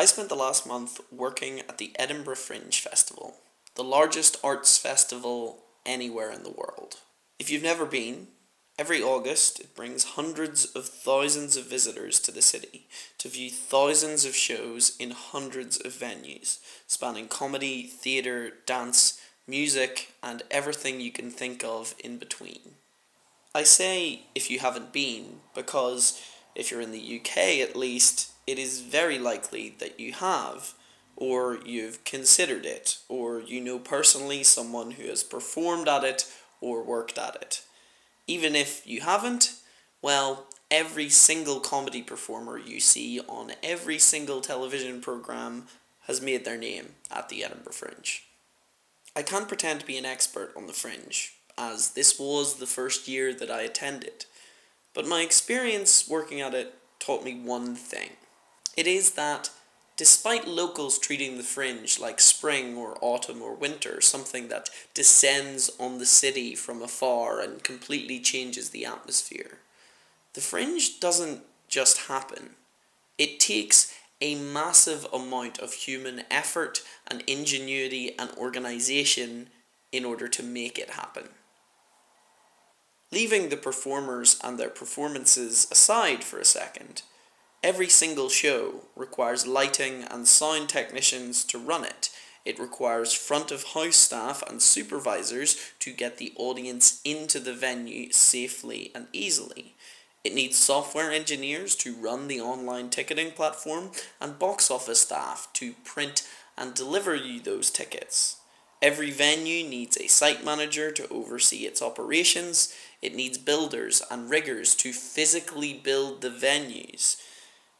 I spent the last month working at the Edinburgh Fringe Festival, the largest arts festival anywhere in the world. If you've never been, every August it brings hundreds of thousands of visitors to the city to view thousands of shows in hundreds of venues, spanning comedy, theatre, dance, music, and everything you can think of in between. I say if you haven't been because if you're in the UK at least, it is very likely that you have, or you've considered it, or you know personally someone who has performed at it or worked at it. Even if you haven't, well, every single comedy performer you see on every single television programme has made their name at the Edinburgh Fringe. I can't pretend to be an expert on the Fringe, as this was the first year that I attended, but my experience working at it taught me one thing. It is that, despite locals treating the Fringe like spring or autumn or winter, something that descends on the city from afar and completely changes the atmosphere, the Fringe doesn't just happen. It takes a massive amount of human effort and ingenuity and organisation in order to make it happen. Leaving the performers and their performances aside for a second, every single show requires lighting and sound technicians to run it. It requires front of house staff and supervisors to get the audience into the venue safely and easily. It needs software engineers to run the online ticketing platform and box office staff to print and deliver you those tickets. Every venue needs a site manager to oversee its operations. It needs builders and riggers to physically build the venues.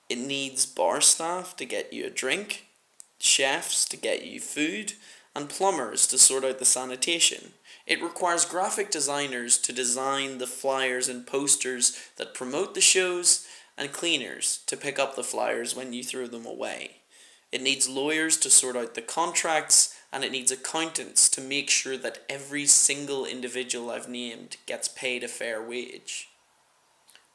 It needs bar staff to get you a drink, chefs to get you food, and plumbers to sort out the sanitation. It requires graphic designers to design the flyers and posters that promote the shows, and cleaners to pick up the flyers when you throw them away. It needs lawyers to sort out the contracts, and it needs accountants to make sure that every single individual I've named gets paid a fair wage.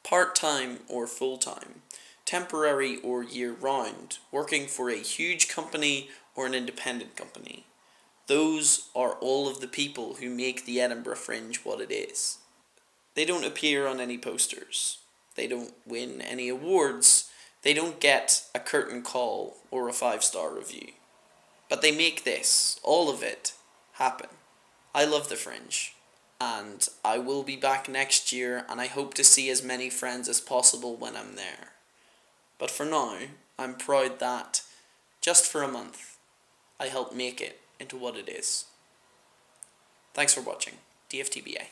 Part-time or full-time, temporary or year-round, working for a huge company or an independent company. Those are all of the people who make the Edinburgh Fringe what it is. They don't appear on any posters. They don't win any awards. They don't get a curtain call or a 5-star review. But they make this, all of it, happen. I love the Fringe, and I will be back next year, and I hope to see as many friends as possible when I'm there. But for now, I'm proud that, just for a month, I helped make it into what it is. Thanks for watching. DFTBA.